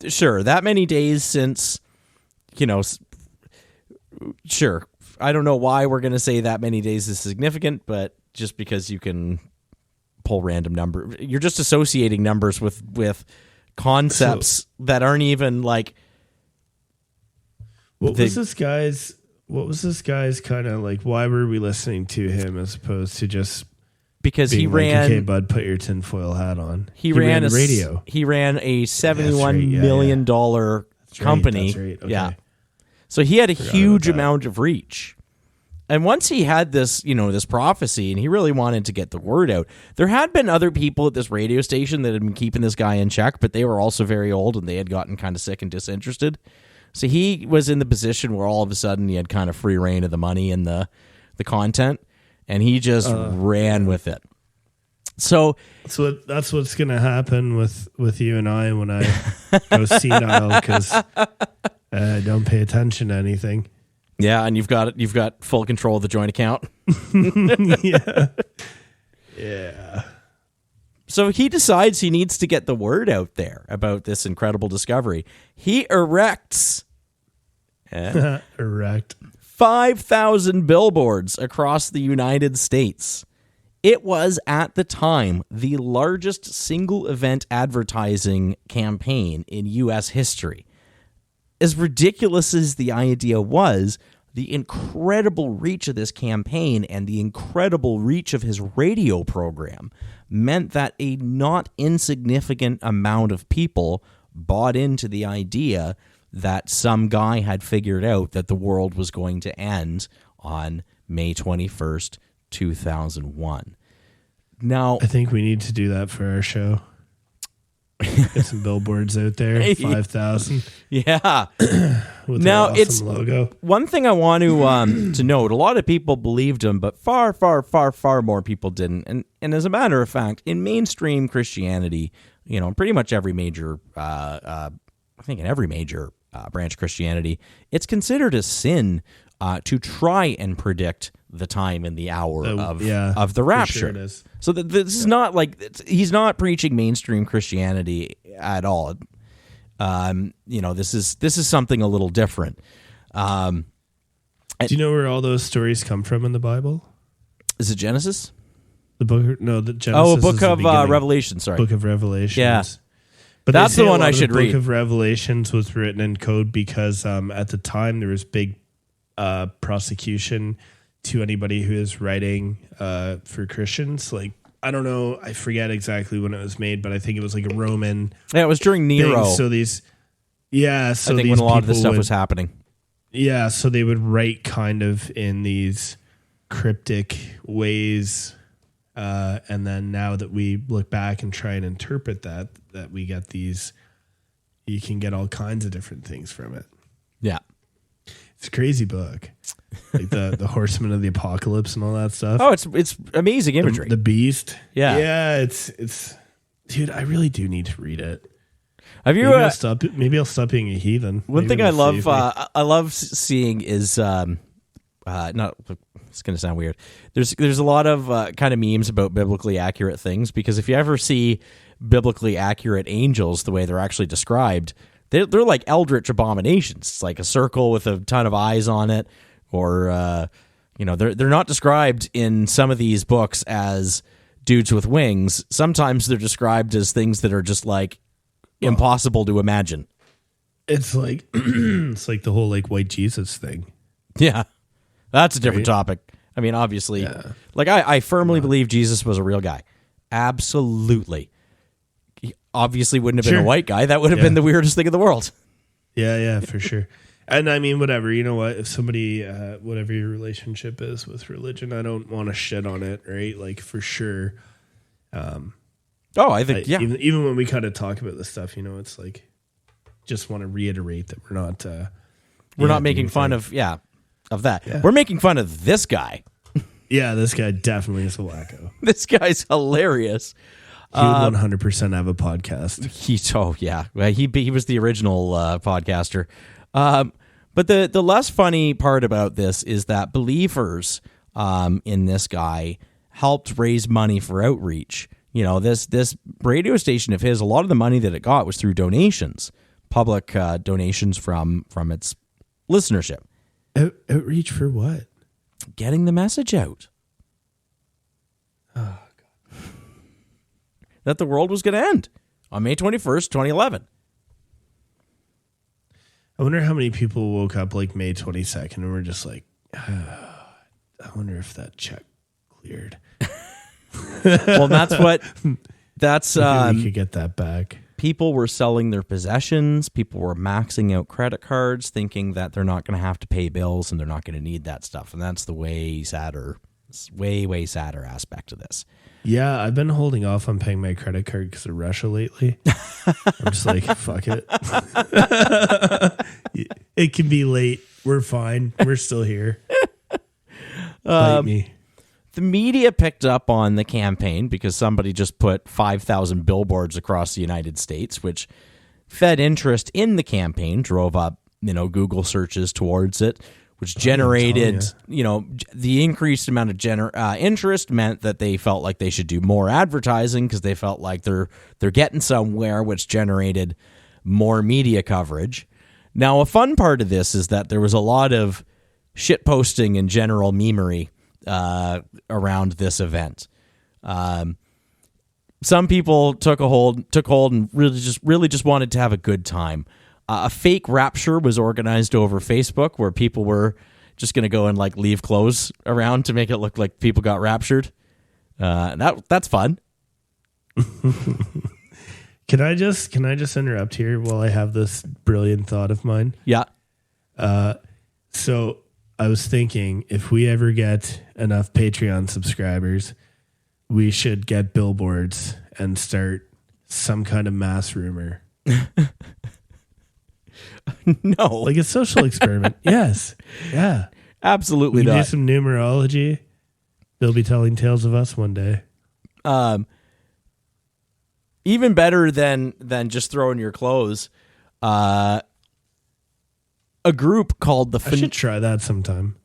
sure, that many days since, sure. I don't know why we're going to say that many days is significant, but just because you can pull random number, you're just associating numbers with concepts that aren't even like. What was this guy's kind of like? Why were we listening to him as opposed to just because being he ran? Like, okay, bud, put your tinfoil hat on. He ran a radio. He ran a $71 million company. That's right. Okay. Yeah, so he had a huge amount of reach. And once he had this, this prophecy, and he really wanted to get the word out, there had been other people at this radio station that had been keeping this guy in check, but they were also very old and they had gotten kind of sick and disinterested. So he was in the position where all of a sudden he had kind of free reign of the money and the content, and he just ran with it. So that's what's going to happen with you and I when I go senile, because I don't pay attention to anything. Yeah, and you've got full control of the joint account. Yeah. So he decides he needs to get the word out there about this incredible discovery. He erects 5,000 billboards across the United States. It was, at the time, the largest single event advertising campaign in U.S. history. As ridiculous as the idea was, the incredible reach of this campaign and the incredible reach of his radio program meant that a not insignificant amount of people bought into the idea that some guy had figured out that the world was going to end on May 21st, 2001. Now, I think we need to do that for our show. Get some billboards out there, 5,000. Yeah. With now awesome it's logo. One thing I want to note: a lot of people believed him, but far, far, far, far more people didn't. And as a matter of fact, in mainstream Christianity, pretty much every major, I think in every major branch of Christianity, it's considered a sin to try and predict the time and the hour of the rapture. Sure it is. So this is not like he's not preaching mainstream Christianity at all. This is something a little different. Do you know where all those stories come from in the Bible? Is it Genesis? The Genesis. Oh, a book of Revelation. Sorry, Book of Revelations. Yeah, but that's the one I should read. The Book of Revelations was written in code because at the time there was big prosecution to anybody who is writing for Christians. Like, I don't know, I forget exactly when it was made, but I think it was like a Roman. Yeah, it was during Nero. Thing. So these, I think when a lot of this stuff was happening. Yeah, so they would write kind of in these cryptic ways, and then now that we look back and try and interpret that we get these, you can get all kinds of different things from it. Yeah. It's a crazy book. Like the Horsemen of the Apocalypse and all that stuff. Oh, it's amazing imagery. The Beast. Yeah. Yeah, it's dude, I really do need to read it. Have you? Maybe I'll stop being a heathen. One Maybe thing it'll I love seeing is not. It's going to sound weird. There's a lot of kind of memes about biblically accurate things, because if you ever see biblically accurate angels the way they're actually described, they're like eldritch abominations. It's like a circle with a ton of eyes on it, or they're not described in some of these books as dudes with wings. Sometimes they're described as things that are just like impossible to imagine. It's like it's like the whole like white Jesus thing. Yeah, that's a different topic. I mean, obviously, like I firmly believe Jesus was a real guy. Absolutely. He obviously wouldn't have been a white guy. That would have been the weirdest thing in the world. Yeah, for sure. And I mean, whatever, you know what? If somebody, whatever your relationship is with religion, I don't want to shit on it, right? Like, for sure. I think, Even when we kind of talk about this stuff, it's like, just want to reiterate that we're not making fun of that. Yeah. We're making fun of this guy. Yeah, this guy definitely is a wacko. This guy's hilarious. He would 100% have a podcast. He was the original podcaster. But the less funny part about this is that believers in this guy helped raise money for outreach. This radio station of his, a lot of the money that it got was through donations, public donations from its listenership. Outreach for what? Getting the message out. Oh, God. That the world was going to end on May 21st, 2011. I wonder how many people woke up like May 22nd and were just like, I wonder if that check cleared. Well, that's we could get that back. People were selling their possessions. People were maxing out credit cards, thinking that they're not going to have to pay bills and they're not going to need that stuff. And that's the way sadder aspect of this. Yeah, I've been holding off on paying my credit card because of Russia lately. I'm just like, fuck it. It can be late. We're fine. We're still here. Bite me. The media picked up on the campaign because somebody just put 5,000 billboards across the United States, which fed interest in the campaign, drove up, Google searches towards it, which generated, the increased amount of interest meant that they felt like they should do more advertising because they felt like they're getting somewhere, which generated more media coverage. Now, a fun part of this is that there was a lot of shit posting and general memery around this event. Some people took hold and really just wanted to have a good time. A fake rapture was organized over Facebook where people were just going to go and like leave clothes around to make it look like people got raptured. That's fun. Can I just interrupt here while I have this brilliant thought of mine? Yeah. So I was thinking if we ever get enough Patreon subscribers, we should get billboards and start some kind of mass rumor. No. Like a social experiment. Yes. Yeah. Absolutely we not. Do some numerology. They'll be telling tales of us one day. Even better than just throwing your clothes. A group called the... I should try that sometime.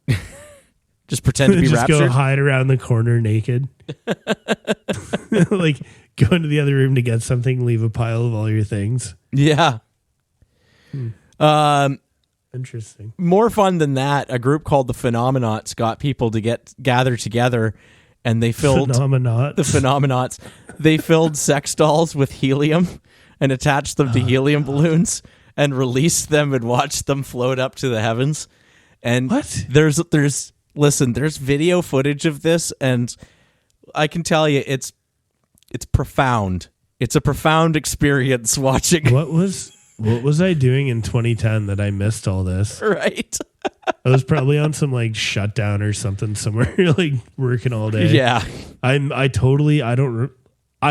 Just pretend to be just raptured? Go hide around the corner naked. Like go into the other room to get something, leave a pile of all your things. Yeah. Interesting. More fun than that, a group called the Phenomenauts got people to gather together, and they filled the Phenomenauts. They filled sex dolls with helium and attached them to helium balloons and released them and watched them float up to the heavens. And what? There's video footage of this, and I can tell you it's profound. It's a profound experience watching. What was I doing in 2010 that I missed all this? Right. I was probably on some like shutdown or something somewhere, like working all day. Yeah. I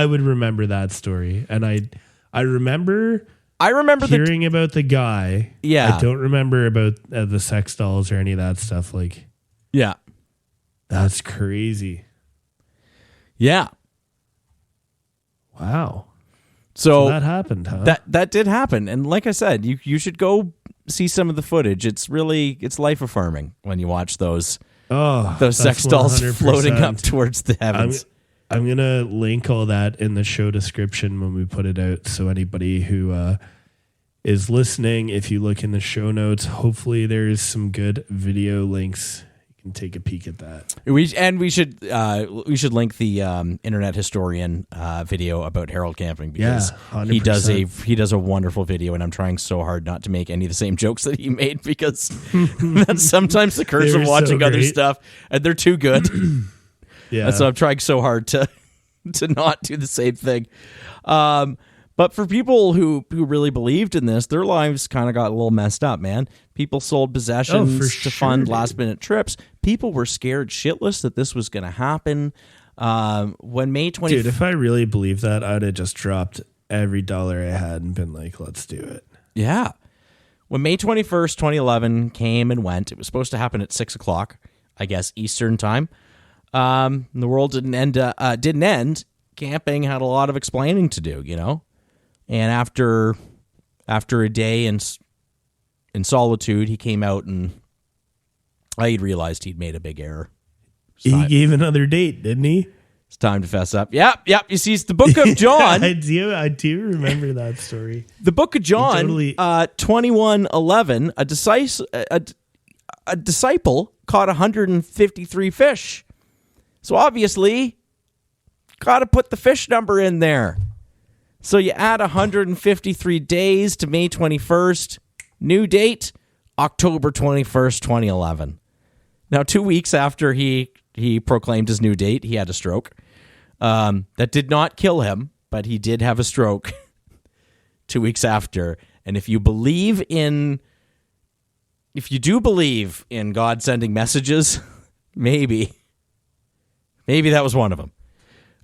would remember that story. And I remember hearing about the guy. Yeah. I don't remember about the sex dolls or any of that stuff. Like, yeah. That's crazy. Yeah. Wow. So that happened, huh? That did happen. And like I said, you should go see some of the footage. It's life affirming when you watch those sex dolls 100%. floating up towards the heavens. I'm going to link all that in the show description when we put it out. So anybody who is listening, if you look in the show notes, hopefully there's some good video links. You can take a peek at that. We should link the internet historian video about Harold camping, because 100%. he does a wonderful video, and I'm trying so hard not to make any of the same jokes that he made, because that's sometimes the curse of watching other stuff, and they're too good. Yeah. So I'm trying so hard to not do the same thing. But for people who really believed in this, their lives kind of got a little messed up, man. People sold possessions to fund last-minute trips. People were scared shitless that this was going to happen. When May 20... Dude, if I really believed that, I'd have just dropped every dollar I had and been like, let's do it. Yeah. When May 21st, 2011 came and went, it was supposed to happen at 6 o'clock, I guess, Eastern time. The world didn't end. Camping had a lot of explaining to do, you know? And after a day in solitude, he came out and he'd realized he'd made a big error. He gave another date, didn't he? It's time to fess up. Yep. You see, it's the Book of John. I do remember that story. The Book of John, 21:11. A disciple caught 153 fish. So obviously, got to put the fish number in there. So you add 153 days to May 21st. New date, October 21st, 2011. Now, 2 weeks after he proclaimed his new date, he had a stroke. That did not kill him, but he did have a stroke 2 weeks after. And if you do believe in God sending messages, maybe that was one of them.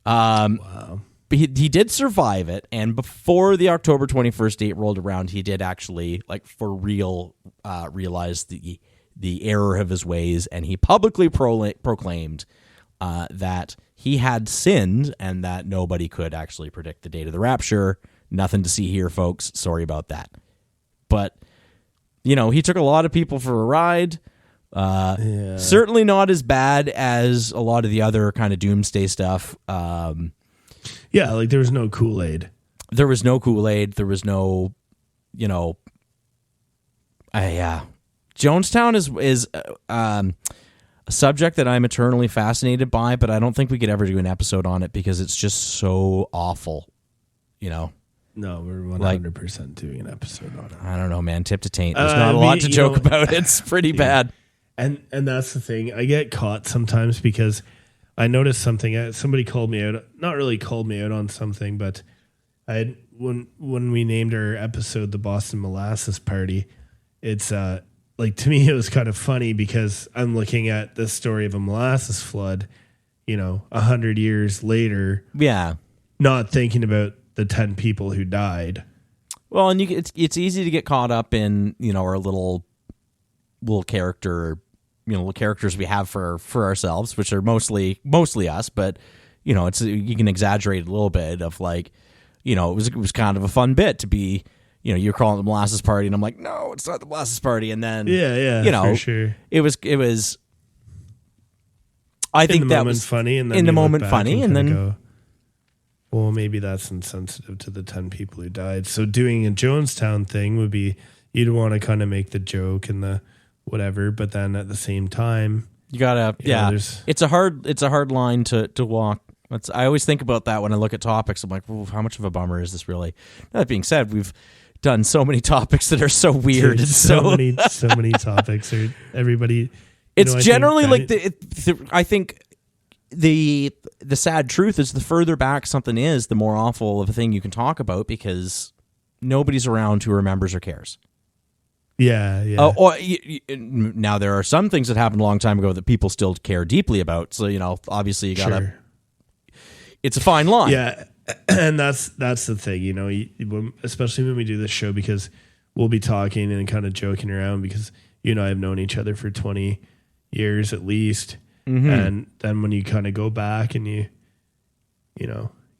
Wow. But he did survive it, and before the October 21st date rolled around, he did actually, like, for real, realize the error of his ways, and he publicly proclaimed that he had sinned and that nobody could actually predict the date of the rapture. Nothing to see here, folks. Sorry about that. But, you know, he took a lot of people for a ride. Certainly not as bad as a lot of the other kind of doomsday stuff. Yeah, like there was no Kool-Aid. There was no Kool-Aid. There was no, you know, Jonestown is a subject that I'm eternally fascinated by, but I don't think we could ever do an episode on it because it's just so awful, you know. No, we're 100% doing an episode on it. I don't know, man. Tip to taint. There's not a lot to joke about. It's pretty bad. And that's the thing. I get caught sometimes because I noticed something. Somebody called me out. Not really called me out on something, but I had when we named our episode the Boston Molasses Party. It's like, to me it was kind of funny because I'm looking at the story of a molasses flood, 100 years later. Yeah, not thinking about the 10 people who died. Well, and it's easy to get caught up in our little character. The characters we have for ourselves, which are mostly us, but it's you can exaggerate a little bit of like, it was kind of a fun bit to be, you're calling it the molasses party, and I'm like, no, it's not the molasses party, and then for sure. it was. I think that was funny, and then in the moment funny, and then go, well, maybe that's insensitive to the 10 people who died. So doing a Jonestown thing would be you'd want to kind of make the joke and the whatever, but then at the same time you gotta it's a hard line to walk. I always think about that when I look at topics. I'm like, well, how much of a bummer is this really? That being said, we've done so many topics that are so weird. Dude, so many topics. Or everybody, it's generally like I think the sad truth is the further back something is, the more awful of a thing you can talk about because nobody's around who remembers or cares. Yeah. Now there are some things that happened a long time ago that people still care deeply about. So obviously you gotta. Sure. It's a fine line. Yeah, and that's the thing. Especially when we do this show, because we'll be talking and kind of joking around because I've known each other for 20 years at least, and then when you kind of go back and you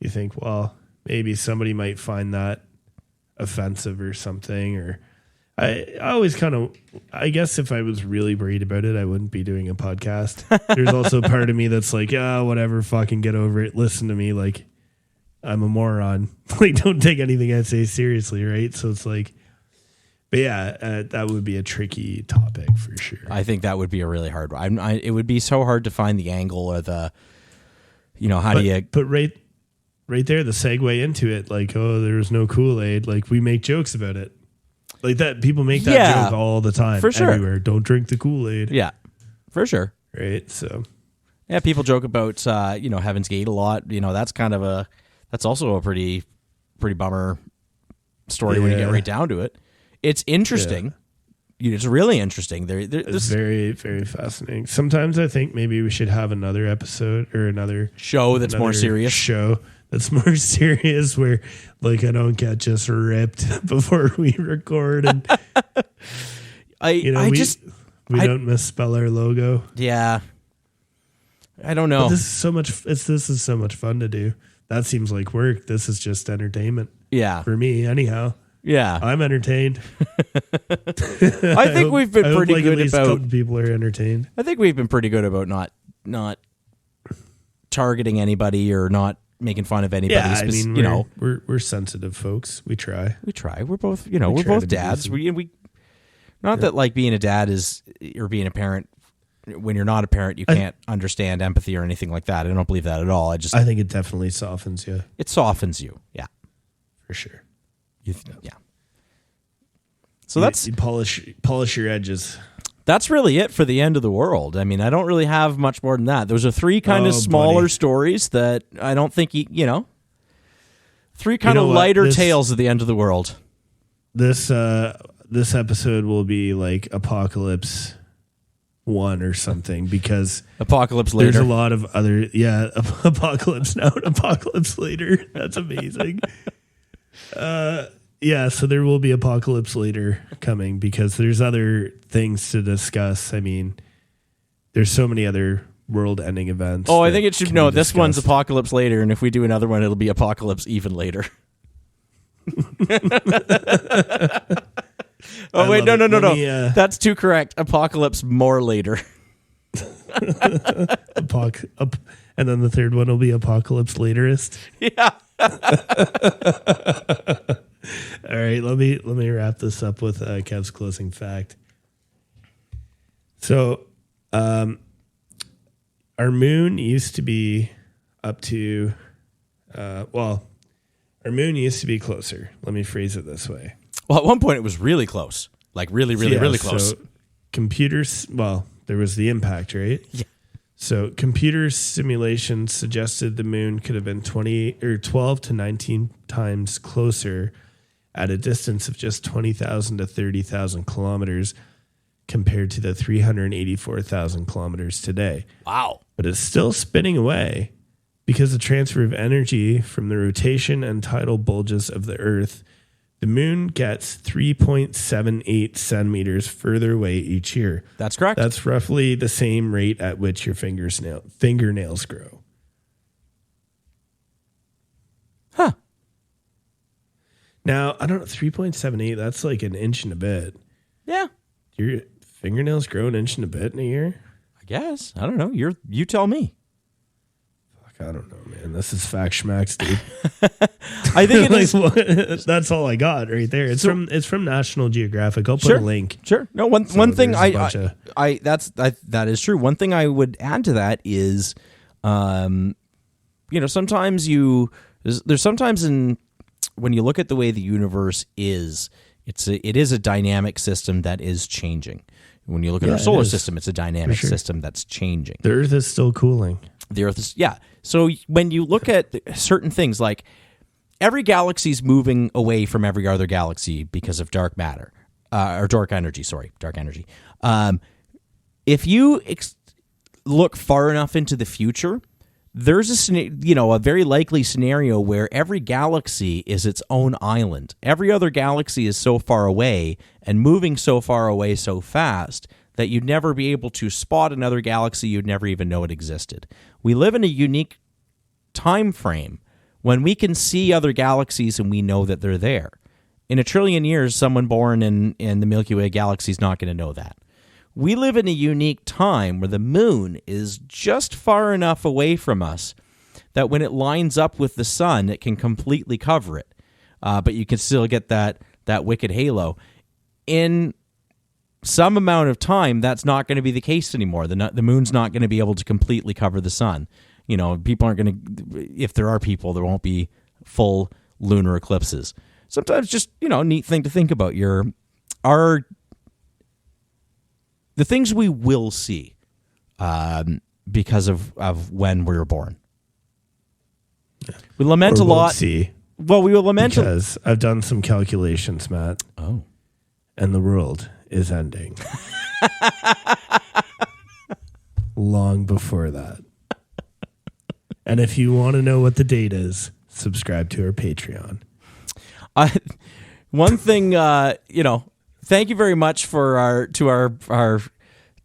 think, well, maybe somebody might find that offensive or something. Or I always kind of, I guess if I was really worried about it, I wouldn't be doing a podcast. There's also a part of me that's like, whatever, fucking get over it. Listen to me. Like, I'm a moron. Like, don't take anything I say seriously, right? So it's like, but yeah, that would be a tricky topic for sure. I think that would be a really hard one. It would be so hard to find the angle or the, do you... But right there, the segue into it, like, there's no Kool-Aid. Like, we make jokes about it. Like that, people make that joke all the time. For sure. Everywhere. Don't drink the Kool-Aid. Yeah, for sure. Right, so... Yeah, people joke about, Heaven's Gate a lot. That's kind of that's also a pretty bummer story when you get right down to it. It's interesting. Yeah. It's really interesting. It's very, very fascinating. Sometimes I think maybe we should have another episode or another show that's more serious. Show that's more serious where, like, I don't get just ripped before we record. And we don't misspell our logo. Yeah. I don't know. But this is so much fun to do. That seems like work. This is just entertainment. Yeah. For me, anyhow. Yeah. I'm entertained. I think we've been pretty good about people are entertained. I think we've been pretty good about not targeting anybody or not making fun of anybody. Yeah, I mean, we're sensitive folks. We try. We're both, we're both dads. We not that like being a dad is or being a parent. When you're not a parent, you can't understand empathy or anything like that. I don't believe that at all. I think it definitely softens you. It softens you. Yeah, for sure. So you polish your edges. That's really it for the end of the world. I mean, I don't really have much more than that. Those are three kind of smaller stories that I don't think three kind of lighter tales of the end of the world. This episode will be like Apocalypse 1 or something, because Apocalypse Later. There's a lot of other Apocalypse Now and Apocalypse Later. That's amazing. So there will be Apocalypse Later coming because there's other things to discuss. I mean, there's so many other world-ending events. Oh, I think it should know this one's Apocalypse Later, and if we do another one, it'll be Apocalypse Even Later. Oh, wait, no. That's too correct. Apocalypse More Later. And then the third one will be Apocalypse Laterist. Yeah. All right, let me wrap this up with Kev's closing fact. So, our moon used to be up to, our moon used to be closer. Let me phrase it this way. Well, at one point it was really close, like really close. So computers, there was the impact, right? Yeah. So computer simulations suggested the moon could have been 12 to 19 times closer at a distance of just 20,000 to 30,000 kilometers compared to the 384,000 kilometers today. Wow. But it's still spinning away because the transfer of energy from the rotation and tidal bulges of the Earth. The moon gets 3.78 centimeters further away each year. That's correct. That's roughly the same rate at which your fingernails grow. Huh. Now, I don't know, 3.78, that's like an inch and a bit. Yeah. Your fingernails grow an inch and a bit in a year? I guess. I don't know. You tell me. I don't know, man. This is fact schmacks, dude. I think it is. That's all I got right there. It's from National Geographic. I'll put a link. Sure. No, one thing that is true. One thing I would add to that is, sometimes when you look at the way the universe is, it is a dynamic system that is changing. When you look at our solar system, it's a dynamic system that's changing. The Earth is still cooling. The Earth is, yeah. So when you look at certain things, like every galaxy is moving away from every other galaxy because of dark matter, or dark energy. If you look far enough into the future, there's a very likely scenario where every galaxy is its own island. Every other galaxy is so far away and moving so far away so fast that you'd never be able to spot another galaxy. You'd never even know it existed. We live in a unique time frame when we can see other galaxies and we know that they're there. In 1 trillion years, someone born in the Milky Way galaxy is not going to know that. We live in a unique time where the moon is just far enough away from us that when it lines up with the sun, it can completely cover it. But you can still get that wicked halo. In some amount of time, that's not going to be the case anymore. The moon's not going to be able to completely cover the sun. People aren't going to, if there are people, there won't be full lunar eclipses. Sometimes just, neat thing to think about. The things we will see because of when we were born. We lament a lot. See. Well, we will lament because I've done some calculations, Matt. Oh. And the world is ending. Long before that. And if you want to know what the date is, subscribe to our Patreon. One thing, thank you very much for our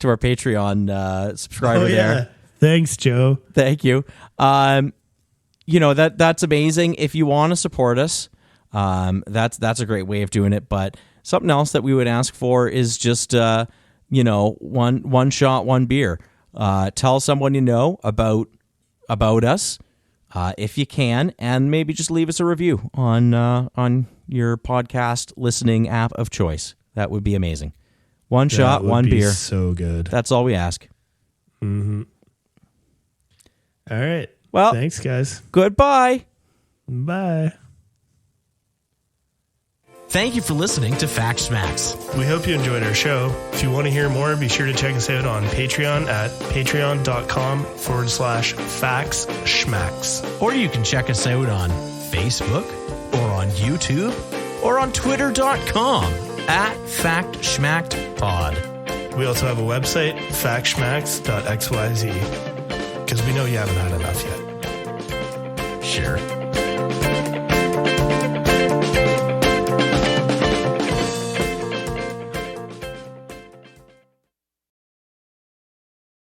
Patreon subscriber there. Thanks, Joe. Thank you. That's amazing. If you want to support us, that's a great way of doing it. But something else that we would ask for is just one shot, one beer. Tell someone you know about us, if you can, and maybe just leave us a review on your podcast listening app of choice. That would be amazing. One shot, one beer. So good. That's all we ask. Mm-hmm. All right. Well, thanks, guys. Goodbye. Bye. Thank you for listening to Fact Schmacks. We hope you enjoyed our show. If you want to hear more, be sure to check us out on Patreon at patreon.com/factschmacks. Or you can check us out on Facebook or on YouTube or on twitter.com @FactSchmackedPod. We also have a website, factschmacks.xyz, because we know you haven't had enough yet. Sure.